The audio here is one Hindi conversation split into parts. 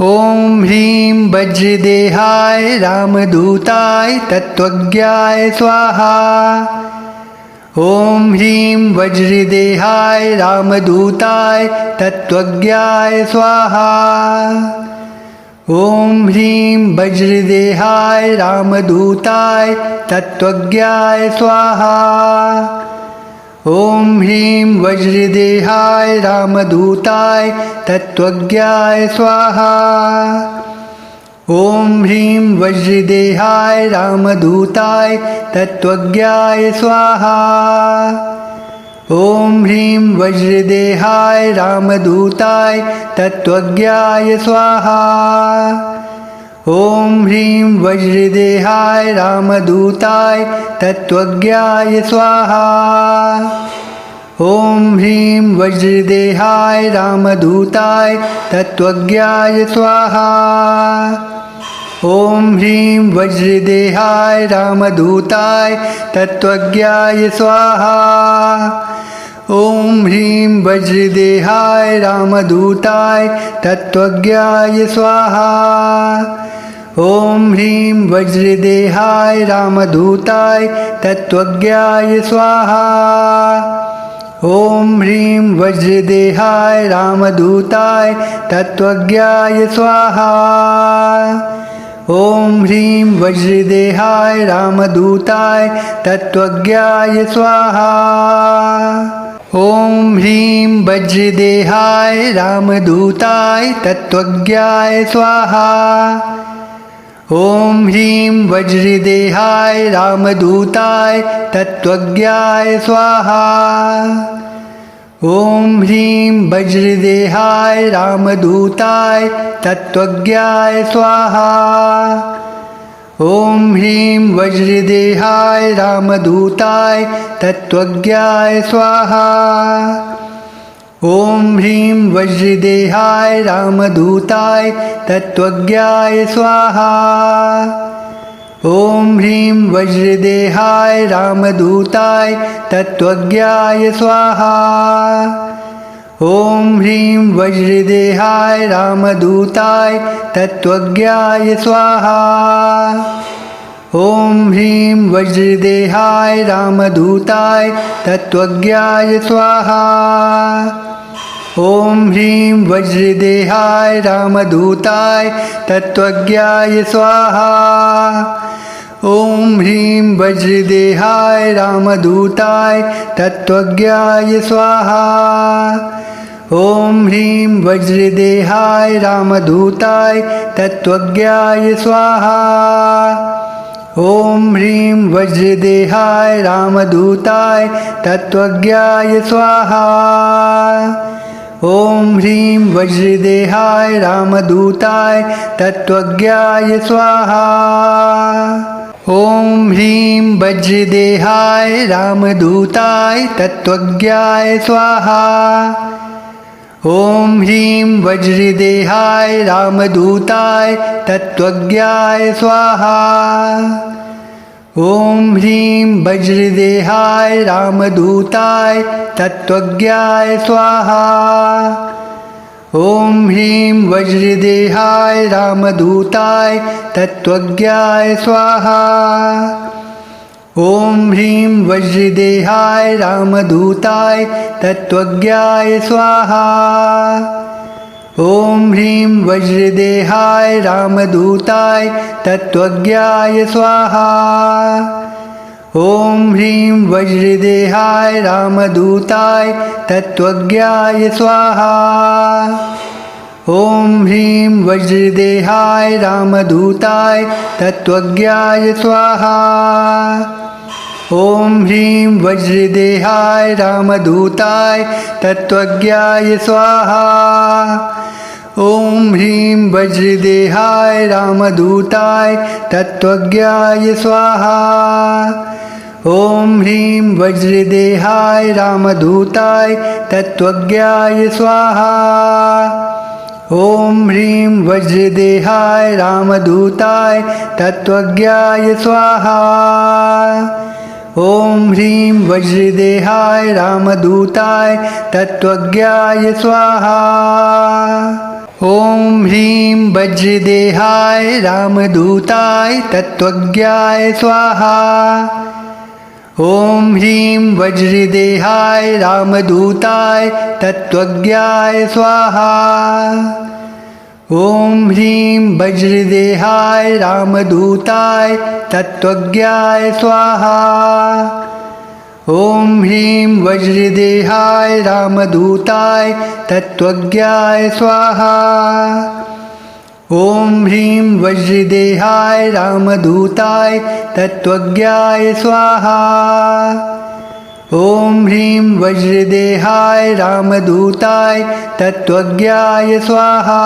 ॐ ह्रीं वज्रदेहाय रामदूताय तत्त्वज्ञाय स्वाहा। ॐ ह्रीं वज्रदेहाय रामदूताय तत्त्वज्ञाय स्वाहा। ॐ ह्रीं वज्रदेहाय रामदूताय तत्त्वज्ञाय स्वाहा। ॐ ह्रीं वज्रदेहाय रामदूताय तत्त्वज्ञाय स्वाहा। ॐ ह्रीं वज्रदेहाय रामदूताय तत्त्वज्ञाय स्वाहा। ॐ ह्रीं वज्रदेहाय रामदूताय तत्त्वज्ञाय स्वाहा। ॐ ह्रीं वज्रदेहाय रामदूताय तत्त्वज्ञाय स्वाहा। ॐ ह्रीं वज्रदेहाय रामदूताय तत्त्वज्ञाय स्वाहा। ॐ ह्रीं वज्रदेहाय रामदूताय तत्त्वज्ञाय स्वाहा। ॐ ह्रीं वज्रदेहाय रामदूताय तत्त्वज्ञाय स्वाहा। ॐ ह्रीं वज्रदेहाय रामदूताय तत्त्वज्ञाय स्वाहा। ॐ ह्रीं वज्रदेहाय रामदूताय तत्त्वज्ञाय स्वाहा। ॐ ह्रीं वज्रदेहाय रामदूताय तत्त्वज्ञाय स्वाहा। ॐ ह्रीं वज्रदेहाय रामदूताय तत्त्वज्ञाय स्वाहा। ॐ ह्रीं वज्रदेहाय रामदूताय तत्त्वज्ञाय स्वाहा। ॐ ह्रीं वज्रदेहाय रामदूताय तत्त्वज्ञाय स्वाहा। ॐ ह्रीं वज्रदेहाय रामदूताय तत्त्वज्ञाय स्वाहा। ॐ ह्रीं वज्रदेहाय रामदूताय तत्त्वज्ञाय स्वाहा। ॐ ह्रीं वज्रदेहाय रामदूताय तत्त्वज्ञाय स्वाहा। ॐ ह्रीं वज्रदेहाय रामदूताय तत्त्वज्ञाय स्वाहा। ॐ ह्रीं वज्रदेहाय रामदूताय तत्त्वज्ञाय स्वाहा। ॐ ह्रीं वज्रदेहाय रामदूताय तत्त्वज्ञाय स्वाहा। ॐ ह्रीं वज्रदेहाय रामदूताय तत्त्वज्ञाय स्वाहा। ॐ ह्रीं वज्रदेहाय रामदूताय तत्त्वज्ञाय स्वाहा। ॐ ह्रीं वज्रदेहाय रामदूताय तत्त्वज्ञाय स्वाहा। ॐ ह्रीं वज्रदेहाय रामदूताय तत्त्वज्ञाय स्वाहा। ॐ ह्रीं वज्रदेहाय रामदूताय तत्त्वज्ञाय स्वाहा। ॐ ह्रीं वज्रदेहाय रामदूताय तत्त्वज्ञाय स्वाहा। ॐ ह्रीं वज्रदेहाय रामदूताय तत्त्वज्ञाय स्वाहा। ॐ ह्रीं वज्रदेहाय रामदूताय तत्त्वज्ञाय स्वाहा। ॐ ह्रीं वज्रदेहाय रामदूताय तत्त्वज्ञाय स्वाहा। ॐ ह्रीं वज्रदेहाय रामदूताय तत्त्वज्ञाय स्वाहा। ॐ ह्रीं वज्रदेहाय रामदूताय तत्त्वज्ञाय स्वाहा। ॐ ह्रीं वज्रदेहाय रामदूताय तत्त्वज्ञाय स्वाहा। ॐ ह्रीं वज्रदेहाय रामदूताय तत्त्वज्ञाय स्वाहा। ॐ ह्रीं वज्रदेहाय रामदूताय तत्त्वज्ञाय स्वाहा। ॐ ह्रीं वज्रदेहाय रामदूताय तत्त्वज्ञाय स्वाहा। ॐ ह्रीं वज्रदेहाय रामदूताय तत्त्वज्ञाय स्वाहा। ॐ ह्रीं वज्रदेहाय रामदूताय तत्त्वज्ञाय स्वाहा। ॐ ह्रीं वज्रदेहाय रामदूताय तत्त्वज्ञाय स्वाहा। ॐ ह्रीं वज्रदेहाय रामदूताय तत्त्वज्ञाय स्वाहा। ॐ ह्रीं वज्रदेहाय रामदूताय तत्त्वज्ञाय स्वाहा। ॐ ह्रीं वज्रदेहाय रामदूताय तत्त्वज्ञाय स्वाहा। ॐ ह्रीं वज्रदेहाय रामदूताय तत्त्वज्ञाय स्वाहा। ॐ ह्रीं वज्रदेहाय रामदूताय तत्त्वज्ञाय स्वाहा।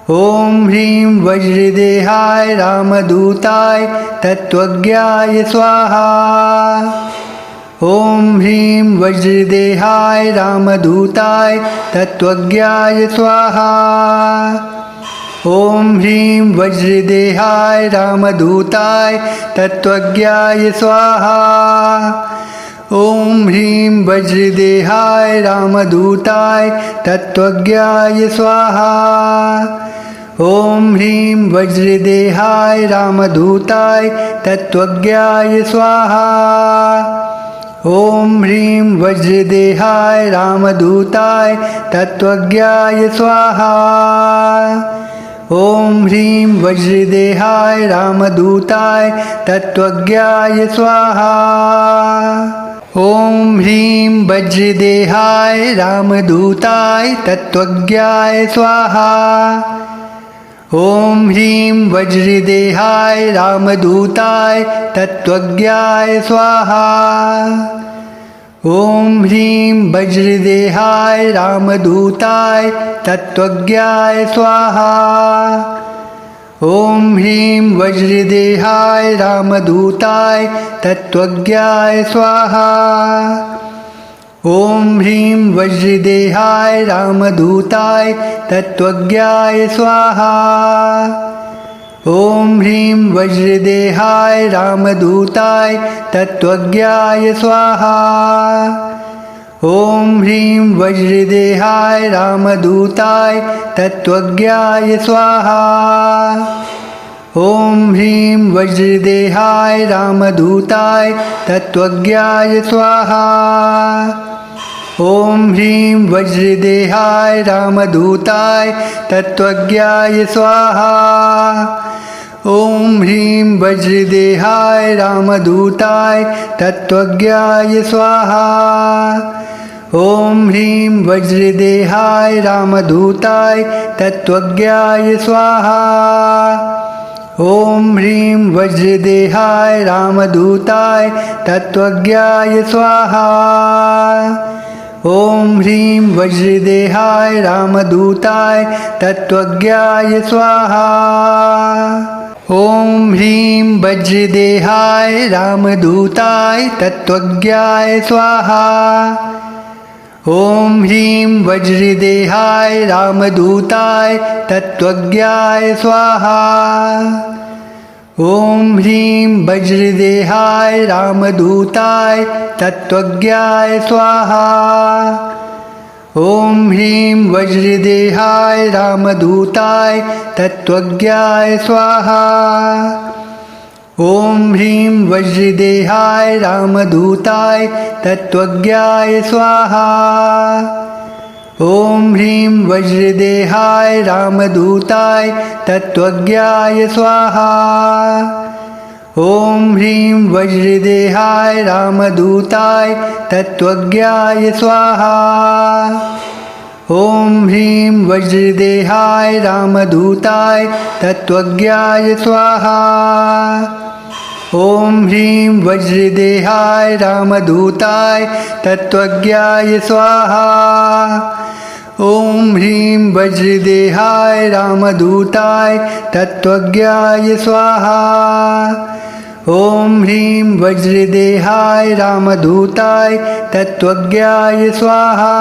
ॐ ह्रीं वज्रदेहाय रामदूताय तत्त्वज्ञाय स्वाहा। ॐ ह्रीं वज्रदेहाय रामदूताय तत्त्वज्ञाय स्वाहा। ॐ ह्रीं वज्रदेहाय रामदूताय तत्त्वज्ञाय स्वाहा। ॐ ह्रीं वज्रदेहाय रामदूताय तत्त्वज्ञाय स्वाहा। ॐ ह्रीं वज्रदेहाय रामदूताय तत्त्वज्ञाय स्वाहा। ॐ ह्रीं वज्रदेहाय रामदूताय तत्त्वज्ञाय स्वाहा। ॐ ह्रीं वज्रदेहाय रामदूताय तत्त्वज्ञाय स्वाहा। ॐ ह्रीं वज्रदेहाय रामदूताय तत्त्वज्ञाय स्वाहा। ॐ ह्रीं वज्रदेहाय रामदूताय तत्त्वज्ञाय स्वाहा। ॐ ह्रीं वज्रदेहाय रामदूताय तत्त्वज्ञाय स्वाहा। ॐ ह्रीं वज्रदेहाय रामदूताय तत्त्वज्ञाय स्वाहा। ॐ ह्रीं वज्रदेहाय रामदूताय तत्त्वज्ञाय स्वाहा। ॐ ह्रीं वज्रदेहाय रामदूताय तत्त्वज्ञाय स्वाहा। ॐ ह्रीं वज्रदेहाय रामदूताय तत्त्वज्ञाय स्वाहा। ॐ ह्रीं वज्रदेहाय रामदूताय तत्त्वज्ञाय स्वाहा। ॐ ह्रीं वज्रदेहाय रामदूताय तत्त्वज्ञाय स्वाहा। ॐ ह्रीं वज्रदेहाय रामदूताय तत्त्वज्ञाय स्वाहा। ॐ ह्रीं वज्रदेहाय रामदूताय तत्त्वज्ञाय स्वाहा। ॐ ह्रीं वज्रदेहाय रामदूताय तत्त्वज्ञाय स्वाहा। ॐ ह्रीं वज्रदेहाय रामदूताय तत्त्वज्ञाय स्वाहा। ॐ ह्रीं वज्रदेहाय रामदूताय तत्त्वज्ञाय स्वाहा। ॐ ह्रीं वज्रदेहाय रामदूताय तत्त्वज्ञाय स्वाहा। ॐ ह्रीं वज्रदेहाय रामदूताय तत्त्वज्ञाय स्वाहा। ॐ ह्रीं वज्रदेहाय रामदूताय तत्त्वज्ञाय स्वाहा। ॐ ह्रीं वज्रदेहाय रामदूताय तत्त्वज्ञाय स्वाहा। ॐ ह्रीं वज्रदेहाय रामदूताय तत्त्वज्ञाय स्वाहा। ॐ ह्रीं वज्रदेहाय रामदूताय तत्त्वज्ञाय स्वाहा। ॐ ह्रीं वज्रदेहाय रामदूताय तत्त्वज्ञाय स्वाहा। ॐ ह्रीं वज्रदेहाय रामदूताय तत्त्वज्ञाय स्वाहा। ॐ ह्रीं वज्रदेहाय रामदूताय तत्त्वज्ञाय स्वाहा। ॐ ह्रीं वज्रदेहाय रामदूताय तत्त्वज्ञाय स्वाहा।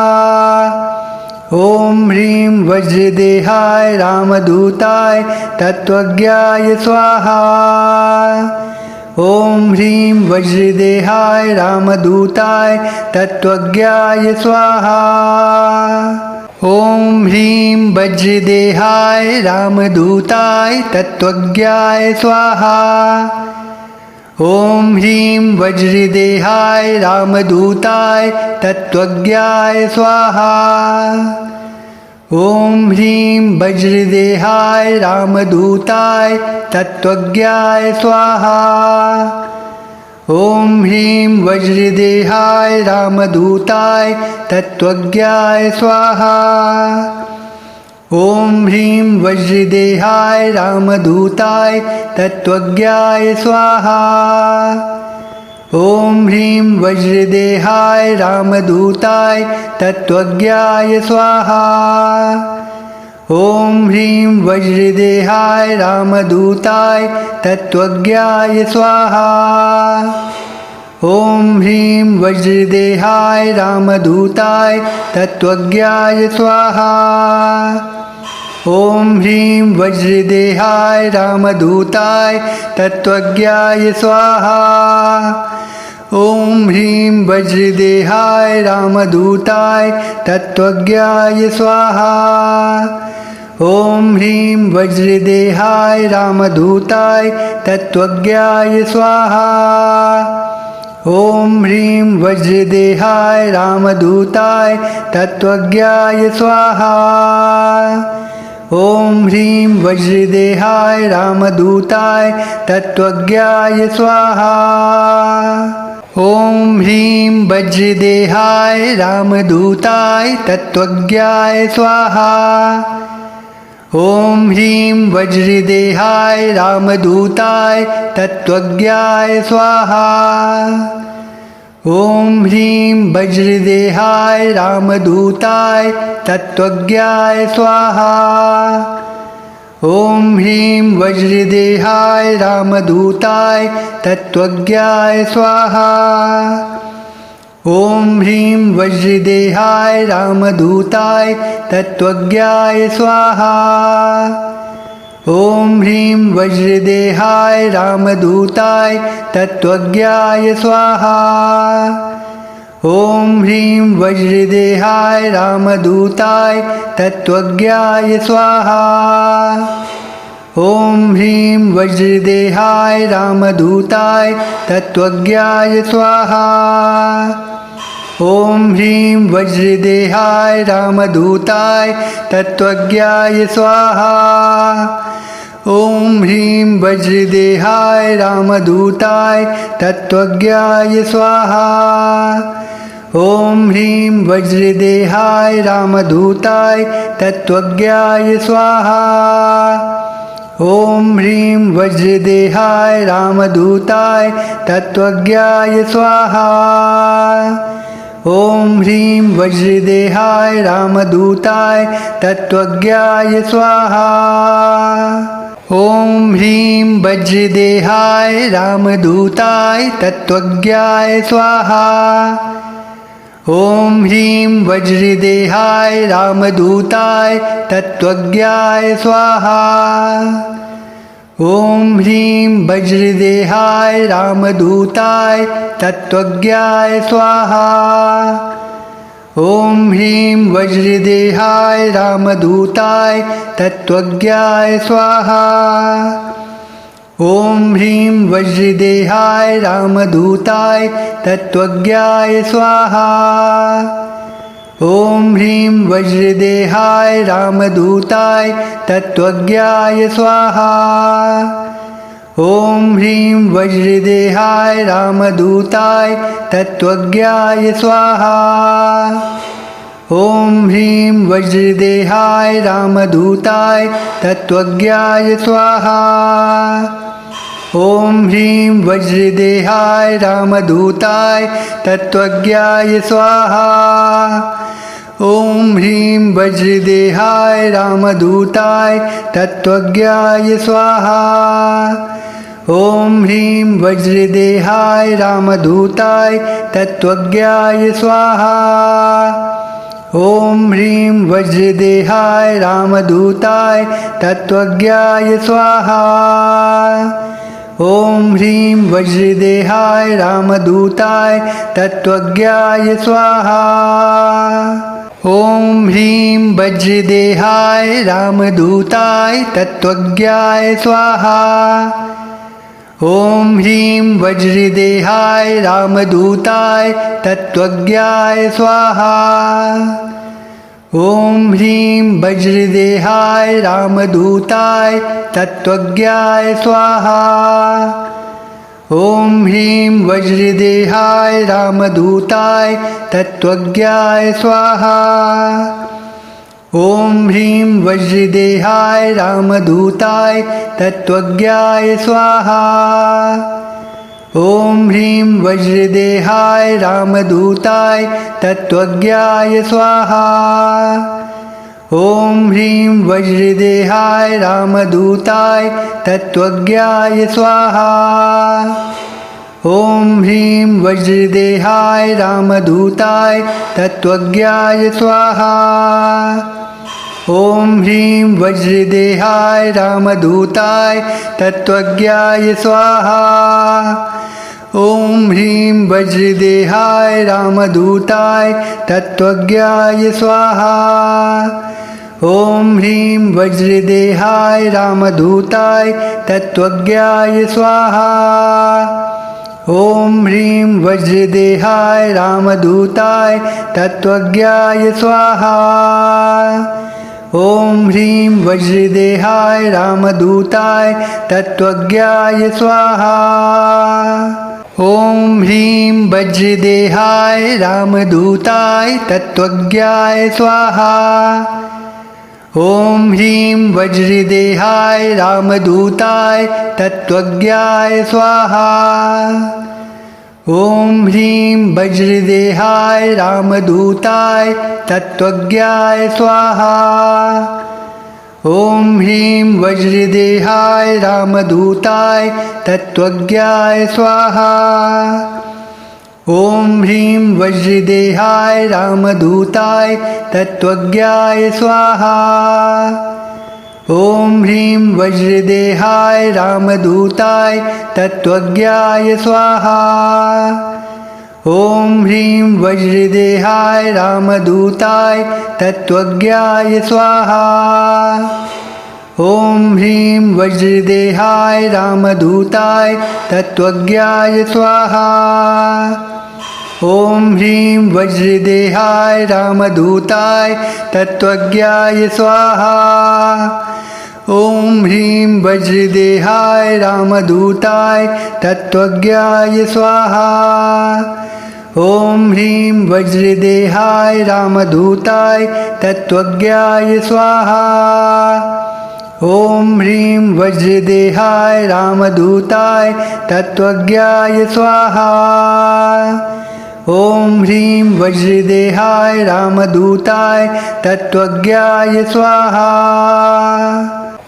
ॐ ह्रीं वज्रदेहाय रामदूताय तत्त्वज्ञाय स्वाहा। ॐ ह्रीं वज्रदेहाय रामदूताय तत्त्वज्ञाय स्वाहा। ॐ ह्रीं वज्रदेहाय रामदूताय तत्त्वज्ञाय स्वाहा। ॐ ह्रीं वज्रदेहाय रामदूताय तत्त्वज्ञाय स्वाहा। ॐ ह्रीं वज्रदेहाय रामदूताय तत्त्वज्ञाय स्वाहा। ॐ ह्रीं वज्रदेहाय रामदूताय तत्त्वज्ञाय स्वाहा। ॐ ह्रीं वज्रदेहाय रामदूताय तत्त्वज्ञाय स्वाहा। ॐ ह्रीं वज्रदेहाय रामदूताय तत्त्वज्ञाय स्वाहा। ॐ ह्रीं वज्रदेहाय रामदूताय तत्त्वज्ञाय स्वाहा। ॐ ह्रीं वज्रदेहाय रामदूताय तत्त्वज्ञाय स्वाहा। ॐ ह्रीं वज्रदेहाय रामदूताय तत्त्वज्ञाय स्वाहा। ॐ ह्रीं वज्रदेहाय रामदूताय तत्त्वज्ञाय स्वाहा। ॐ ह्रीं वज्रदेहाय रामदूताय तत्त्वज्ञाय स्वाहा। ॐ ह्रीं वज्रदेहाय रामदूताय तत्त्वज्ञाय स्वाहा। ॐ ह्रीं वज्रदेहाय रामदूताय तत्त्वज्ञाय स्वाहा। ॐ ह्रीं वज्रदेहाय रामदूताय तत्त्वज्ञाय स्वाहा। ॐ ह्रीं वज्रदेहाय रामदूताय तत्त्वज्ञाय स्वाहा। ॐ ह्रीं वज्रदेहाय रामदूताय तत्त्वज्ञाय स्वाहा। ॐ ह्रीं वज्रदेहाय रामदूताय तत्त्वज्ञाय स्वाहा। ॐ ह्रीं वज्रदेहाय रामदूताय तत्त्वज्ञाय स्वाहा। ॐ ह्रीं वज्रदेहाय रामदूताय तत्त्वज्ञाय स्वाहा। ॐ ह्रीं वज्रदेहाय रामदूताय तत्त्वज्ञाय स्वाहा। ॐ ह्रीं वज्रदेहाय रामदूताय तत्त्वज्ञाय स्वाहा। ॐ ह्रीं वज्रदेहाय रामदूताय तत्त्वज्ञाय स्वाहा। ॐ ह्रीं वज्रदेहाय रामदूताय तत्त्वज्ञाय स्वाहा। ॐ ह्रीं वज्रदेहाय रामदूताय तत्त्वज्ञाय स्वाहा। ॐ ह्रीं वज्रदेहाय रामदूताय तत्त्वज्ञाय स्वाहा। ॐ ह्रीं वज्रदेहाय रामदूताय तत्त्वज्ञाय स्वाहा। ॐ ह्रीं वज्रदेहाय रामदूताय तत्त्वज्ञाय स्वाहा। ॐ ह्रीं वज्रदेहाय रामदूताय तत्त्वज्ञाय स्वाहा। ॐ ह्रीं वज्रदेहाय रामदूताय तत्त्वज्ञाय स्वाहा। ॐ ह्रीं वज्रदेहाय रामदूताय तत्त्वज्ञाय स्वाहा। ॐ ह्रीं वज्रदेहाय रामदूताय तत्त्वज्ञाय स्वाहा। ॐ ह्रीं वज्रदेहाय रामदूताय तत्त्वज्ञाय स्वाहा। ॐ ह्रीं वज्रदेहाय रामदूताय तत्त्वज्ञाय स्वाहा। ॐ ह्रीं वज्रदेहाय रामदूताय तत्त्वज्ञाय स्वाहा। ॐ ह्रीं वज्रदेहाय रामदूताय तत्त्वज्ञाय स्वाहा। ॐ ह्रीं वज्रदेहाय रामदूताय तत्त्वज्ञाय स्वाहा। ॐ ह्रीं वज्रदेहाय रामदूताय तत्त्वज्ञाय स्वाहा। ॐ ह्रीं वज्रदेहाय रामदूताय तत्त्वज्ञाय स्वाहा। ॐ ह्रीं वज्रदेहाय रामदूताय तत्त्वज्ञाय स्वाहा। ॐ ह्रीं वज्रदेहाय रामदूताय तत्त्वज्ञाय स्वाहा। ॐ ह्रीं वज्रदेहाय रामदूताय तत्त्वज्ञाय स्वाहा। ॐ ह्रीं वज्रदेहाय रामदूताय तत्त्वज्ञाय स्वाहा। ॐ ह्रीं वज्रदेहाय रामदूताय तत्त्वज्ञाय स्वाहा। ॐ ह्रीं वज्रदेहाय रामदूताय तत्त्वज्ञाय स्वाहा। ॐ ह्रीं वज्रदेहाय रामदूताय तत्त्वज्ञाय स्वाहा। ॐ ह्रीं वज्रदेहाय रामदूताय तत्त्वज्ञाय स्वाहा। ॐ ह्रीं वज्रदेहाय रामदूताय तत्त्वज्ञाय स्वाहा। ॐ ह्रीं वज्रदेहाय रामदूताय तत्त्वज्ञाय स्वाहा। ॐ ह्रीं वज्रदेहाय रामदूताय तत्त्वज्ञाय स्वाहा। ॐ ह्रीं वज्रदेहाय रामदूताय तत्त्वज्ञाय स्वाहा। ॐ ह्रीं वज्रदेहाय रामदूताय तत्त्वज्ञाय स्वाहा। ॐ ह्रीं वज्रदेहाय रामदूताय तत्त्वज्ञाय स्वाहा। ॐ ह्रीं वज्रदेहाय रामदूताय तत्त्वज्ञाय स्वाहा। ॐ ह्रीं वज्रदेहाय रामदूताय तत्त्वज्ञाय स्वाहा। ॐ ह्रीं वज्रदेहाय रामदूताय तत्त्वज्ञाय स्वाहा। ॐ ह्रीं वज्रदेहाय रामदूताय तत्त्वज्ञाय स्वाहा। ॐ ह्रीं वज्रदेहाय रामदूताय तत्त्वज्ञाय स्वाहा। ॐ ह्रीं वज्रदेहाय रामदूताय तत्त्वज्ञाय स्वाहा। ॐ ह्रीं वज्रदेहाय रामदूताय तत्त्वज्ञाय स्वाहा। ॐ ह्रीं वज्रदेहाय रामदूताय तत्त्वज्ञाय स्वाहा। ॐ ह्रीं वज्रदेहाय रामदूताय तत्त्वज्ञाय स्वाहा। ॐ ह्रीं वज्रदेहाय रामदूताय तत्त्वज्ञाय स्वाहा। ॐ ह्रीं वज्रदेहाय रामदूताय तत्त्वज्ञाय स्वाहा। ॐ ह्रीं वज्रदेहाय रामदूताय तत्त्वज्ञाय स्वाहा। ॐ ह्रीं वज्रदेहाय रामदूताय तत्त्वज्ञाय स्वाहा।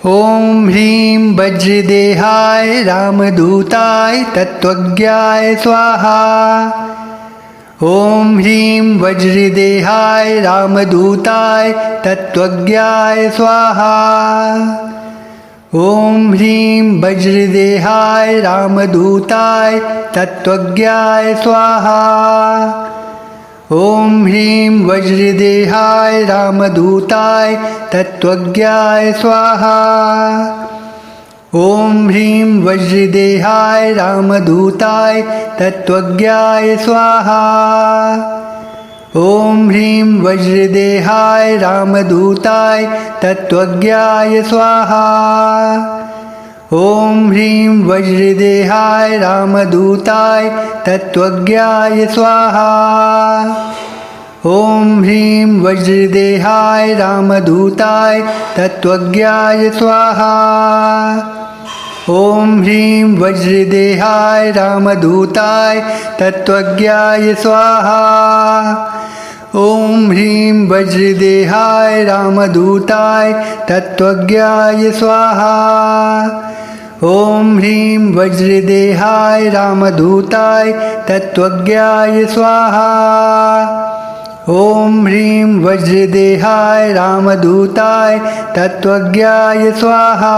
ॐ ह्रीं वज्रदेहाय रामदूताय तत्त्वज्ञाय स्वाहा। ॐ ह्रीं वज्रदेहाय रामदूताय तत्त्वज्ञाय स्वाहा। ॐ ह्रीं वज्रदेहाय रामदूताय तत्त्वज्ञाय स्वाहा। ॐ ह्रीं वज्रदेहाय रामदूताय तत्त्वज्ञाय स्वाहा। ॐ ह्रीं वज्रदेहाय रामदूताय तत्त्वज्ञाय स्वाहा। ॐ ह्रीं वज्रदेहाय रामदूताय तत्त्वज्ञाय स्वाहा। ॐ ह्रीं वज्रदेहाय रामदूताय तत्त्वज्ञाय स्वाहा। ॐ ह्रीं वज्रदेहाय रामदूताय तत्त्वज्ञाय स्वाहा। ॐ ह्रीं वज्रदेहाय रामदूताय तत्त्वज्ञाय स्वाहा। ॐ ह्रीं वज्रदेहाय रामदूताय तत्त्वज्ञाय स्वाहा। ॐ ह्रीं वज्रदेहाय रामदूताय तत्त्वज्ञाय स्वाहा। ॐ ह्रीं वज्रदेहाय रामदूताय तत्त्वज्ञाय स्वाहा।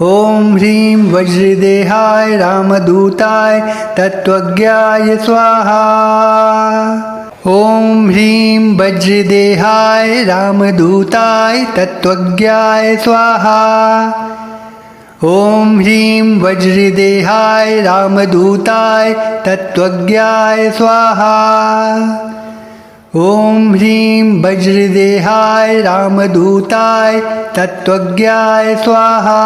ॐ ह्रीं वज्रदेहाय रामदूताय तत्त्वज्ञाय स्वाहा। ॐ ह्रीं वज्रदेहाय रामदूताय तत्त्वज्ञाय स्वाहा। ॐ ह्रीं वज्रदेहाय रामदूताय तत्त्वज्ञाय स्वाहा। ॐ ह्रीं वज्रदेहाय रामदूताय तत्त्वज्ञाय स्वाहा।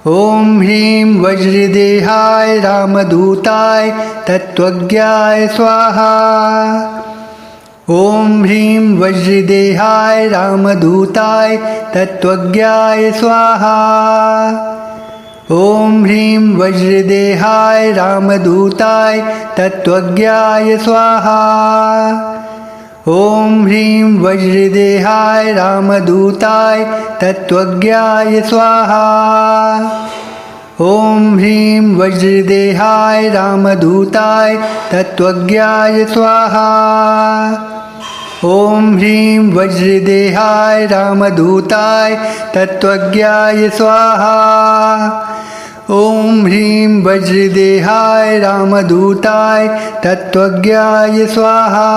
ॐ ह्रीं वज्रदेहाय रामदूताय तत्त्वज्ञाय स्वाहा। ॐ ह्रीं वज्रदेहाय रामदूताय तत्त्वज्ञाय स्वाहा। ॐ ह्रीं वज्रदेहाय रामदूताय तत्त्वज्ञाय स्वाहा। ॐ ह्रीं वज्रदेहाय रामदूताय तत्त्वज्ञाय स्वाहा। ॐ ह्रीं वज्रदेहाय रामदूताय तत्त्वज्ञाय स्वाहा। ॐ ह्रीं वज्रदेहाय रामदूताय तत्त्वज्ञाय स्वाहा। ॐ ह्रीं वज्रदेहाय रामदूताय तत्त्वज्ञाय स्वाहा।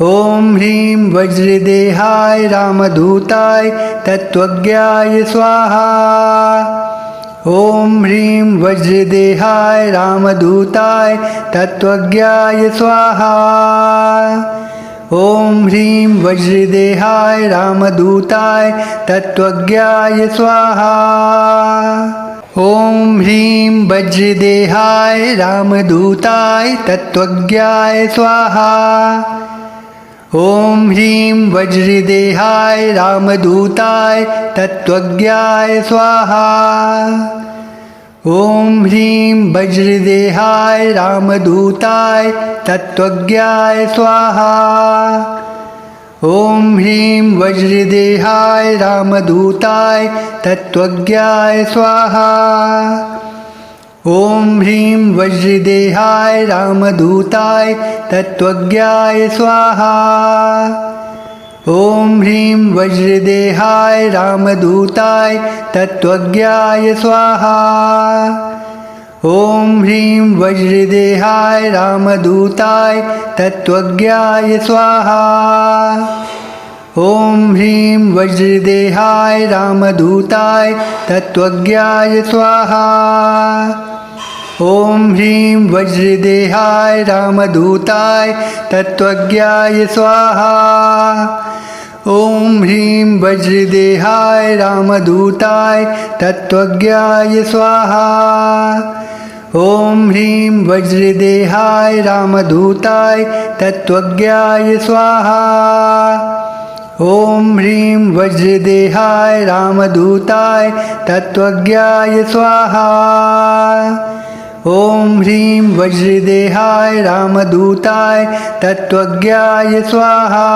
ॐ ह्रीं वज्रदेहाय रामदूताय तत्त्वज्ञाय स्वाहा। ॐ ह्रीं वज्रदेहाय रामदूताय तत्त्वज्ञाय स्वाहा। ॐ ह्रीं वज्रदेहाय रामदूताय तत्त्वज्ञाय स्वाहा। ॐ ह्रीं वज्रदेहाय रामदूताय तत्त्वज्ञाय स्वाहा। ॐ ह्रीं वज्रदेहाय रामदूताय तत्त्वज्ञाय स्वाहा। ॐ ह्रीं वज्रदेहाय रामदूताय तत्त्वज्ञाय स्वाहा। ॐ ह्रीं वज्रदेहाय रामदूताय तत्त्वज्ञाय स्वाहा। ॐ ह्रीं वज्रदेहाय रामदूताय तत्त्वज्ञाय स्वाहा। ॐ ह्रीं वज्रदेहाय रामदूताय तत्त्वज्ञाय स्वाहा। ॐ ह्रीं वज्रदेहाय रामदूताय तत्त्वज्ञाय स्वाहा। ॐ ह्रीं वज्रदेहाय रामदूताय तत्त्वज्ञाय स्वाहा। ॐ ह्रीं वज्रदेहाय रामदूताय तत्त्वज्ञाय स्वाहा। ॐ ह्रीं वज्रदेहाय रामदूताय तत्त्वज्ञाय स्वाहा। ॐ ह्रीं वज्रदेहाय रामदूताय तत्त्वज्ञाय स्वाहा। ॐ ह्रीं वज्रदेहाय रामदूताय तत्त्वज्ञाय स्वाहा। ॐ ह्रीं वज्रदेहाय रामदूताय तत्त्वज्ञाय स्वाहा।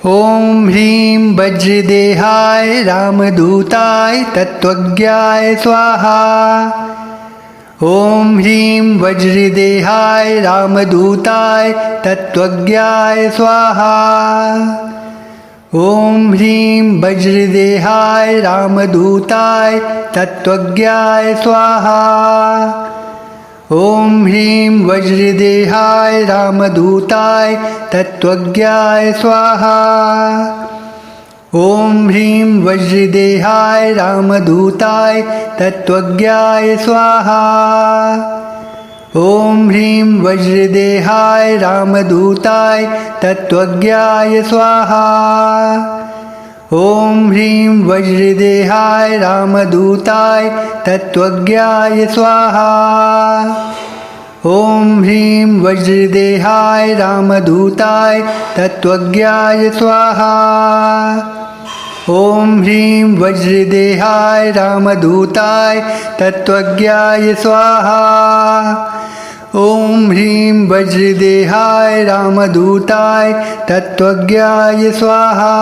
ॐ ह्रीं वज्रदेहाय रामदूताय तत्त्वज्ञाय स्वाहा। ॐ ह्रीं वज्रदेहाय रामदूताय तत्त्वज्ञाय स्वाहा। ॐ ह्रीं वज्रदेहाय रामदूताय तत्त्वज्ञाय स्वाहा। ॐ ह्रीं वज्रदेहाय रामदूताय तत्त्वज्ञाय स्वाहा। ॐ ह्रीं वज्रदेहाय रामदूताय तत्त्वज्ञाय स्वाहा। ॐ ह्रीं वज्रदेहाय रामदूताय तत्त्वज्ञाय स्वाहा। ॐ ह्रीं वज्रदेहाय रामदूताय तत्त्वज्ञाय स्वाहा। ॐ ह्रीं वज्रदेहाय रामदूताय तत्त्वज्ञाय स्वाहा। ॐ ह्रीं वज्रदेहाय रामदूताय तत्त्वज्ञाय स्वाहा। ॐ ह्रीं वज्रदेहाय रामदूताय तत्त्वज्ञाय स्वाहा।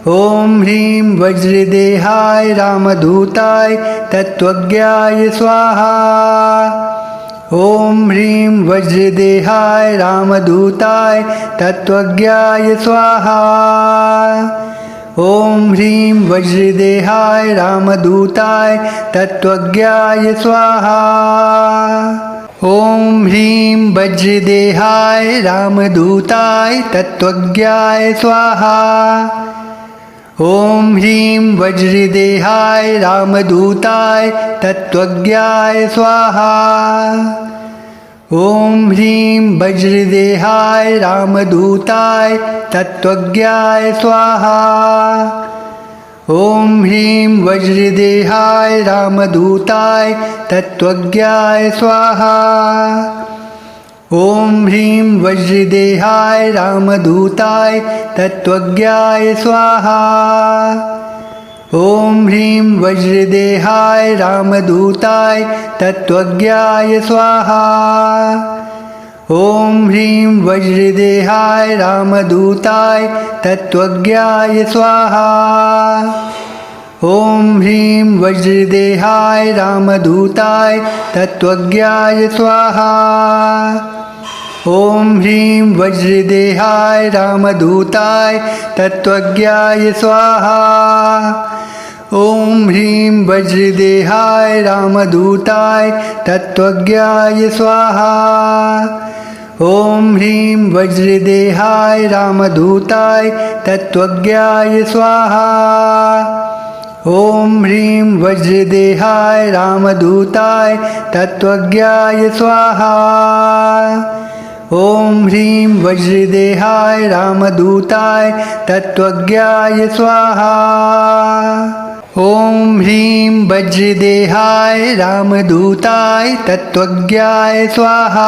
ॐ ह्रीं वज्रदेहाय रामदूताय तत्त्वज्ञाय स्वाहा। ॐ ह्रीं वज्रदेहाय रामदूताय तत्त्वज्ञाय स्वाहा। ॐ ह्रीं वज्रदेहाय रामदूताय तत्त्वज्ञाय स्वाहा। ॐ ह्रीं वज्रदेहाय रामदूताय तत्त्वज्ञाय स्वाहा। ॐ ह्रीं वज्रदेहाय रामदूताय तत्त्वज्ञाय स्वाहा। ॐ ह्रीं वज्रदेहाय रामदूताय तत्त्वज्ञाय स्वाहा। ॐ ह्रीं वज्रदेहाय रामदूताय तत्त्वज्ञाय स्वाहा। ॐ ह्रीं वज्रदेहाय रामदूताय तत्त्वज्ञाय स्वाहा। ॐ ह्रीं वज्रदेहाय रामदूताय तत्त्वज्ञाय स्वाहा। ॐ ह्रीं वज्रदेहाय रामदूताय तत्त्वज्ञाय स्वाहा। ॐ ह्रीं वज्रदेहाय रामदूताय तत्त्वज्ञाय स्वाहा। ॐ ह्रीं वज्रदेहाय रामदूताय तत्त्वज्ञाय स्वाहा। ॐ ह्रीं वज्रदेहाय रामदूताय तत्त्वज्ञाय स्वाहा। ॐ ह्रीं वज्रदेहाय रामदूताय तत्त्वज्ञाय स्वाहा। ॐ ह्रीं वज्रदेहाय रामदूताय तत्त्वज्ञाय स्वाहा। ॐ ह्रीं वज्रदेहाय रामदूताय तत्त्वज्ञाय स्वाहा। ॐ ह्रीं वज्रदेहाय रामदूताय तत्त्वज्ञाय स्वाहा।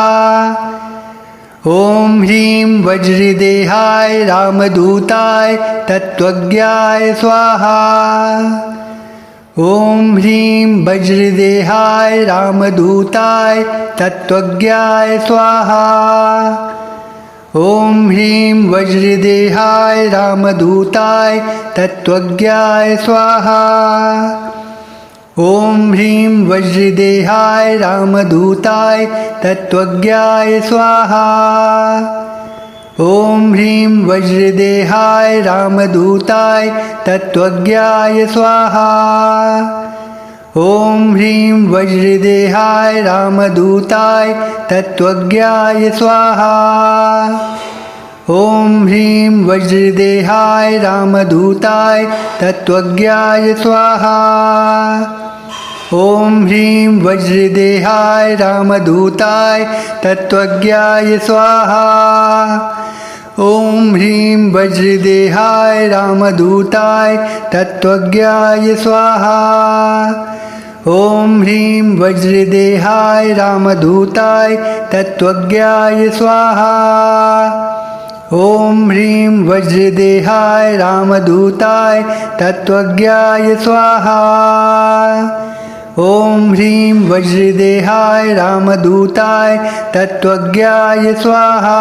ॐ ह्रीं वज्रदेहाय रामदूताय तत्त्वज्ञाय स्वाहा। ॐ ह्रीं वज्रदेहाय रामदूताय तत्त्वज्ञाय स्वाहा। ॐ ह्रीं वज्रदेहाय रामदूताय तत्त्वज्ञाय स्वाहा। ॐ ह्रीं वज्रदेहाय रामदूताय तत्त्वज्ञाय स्वाहा। ॐ ह्रीं वज्रदेहाय रामदूताय तत्त्वज्ञाय स्वाहा। ॐ ह्रीं वज्रदेहाय रामदूताय तत्त्वज्ञाय स्वाहा। ॐ ह्रीं वज्रदेहाय रामदूताय तत्त्वज्ञाय स्वाहा। ॐ ह्रीं वज्रदेहाय रामदूताय तत्त्वज्ञाय स्वाहा। ॐ ह्रीं वज्रदेहाय रामदूताय तत्त्वज्ञाय स्वाहा। ॐ ह्रीं वज्रदेहाय रामदूताय तत्त्वज्ञाय स्वाहा। ॐ ह्रीं वज्रदेहाय रामदूताय तत्त्वज्ञाय स्वाहा। ॐ ह्रीं वज्रदेहाय रामदूताय तत्त्वज्ञाय स्वाहा।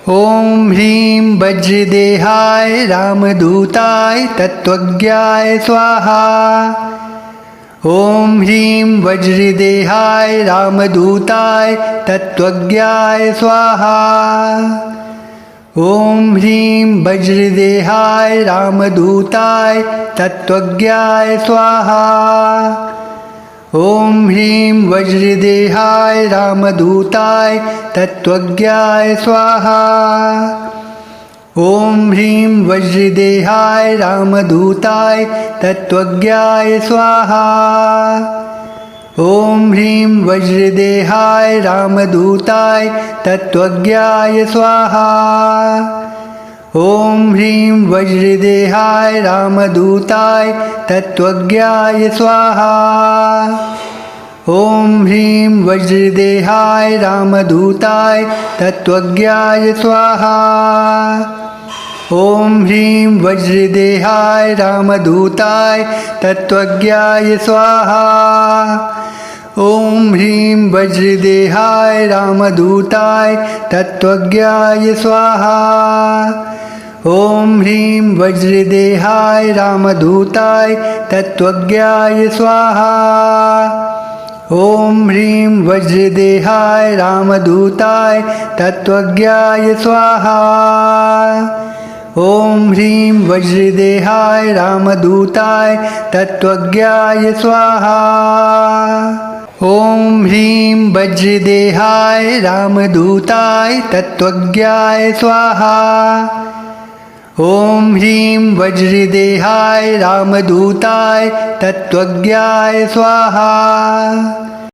ॐ ह्रीं वज्रदेहाय रामदूताय तत्त्वज्ञाय स्वाहा। ॐ ह्रीं वज्रदेहाय रामदूताय तत्त्वज्ञाय स्वाहा। ॐ ह्रीं वज्रदेहाय रामदूताय तत्त्वज्ञाय स्वाहा। ॐ ह्रीं वज्रदेहाय रामदूताय तत्त्वज्ञाय स्वाहा। ॐ ह्रीं वज्रदेहाय रामदूताय तत्त्वज्ञाय स्वाहा। ॐ ह्रीं वज्रदेहाय रामदूताय तत्त्वज्ञाय स्वाहा। ॐ ह्रीं वज्रदेहाय रामदूताय तत्त्वज्ञाय स्वाहा। ॐ ह्रीं वज्रदेहाय रामदूताय तत्त्वज्ञाय स्वाहा। ॐ ह्रीं वज्रदेहाय रामदूताय तत्त्वज्ञाय स्वाहा। ॐ ह्रीं वज्रदेहाय रामदूताय तत्त्वज्ञाय स्वाहा। ॐ ह्रीं वज्रदेहाय रामदूताय तत्त्वज्ञाय स्वाहा। ॐ ह्रीं वज्रदेहाय रामदूताय तत्त्वज्ञाय स्वाहा। ॐ ह्रीं वज्रदेहाय रामदूताय तत्त्वज्ञाय स्वाहा। ॐ ह्रीं वज्रदेहाय रामदूताय तत्त्वज्ञाय स्वाहा। ॐ ह्रीं वज्रदेहाय रामदूताय तत्त्वज्ञाय स्वाहा।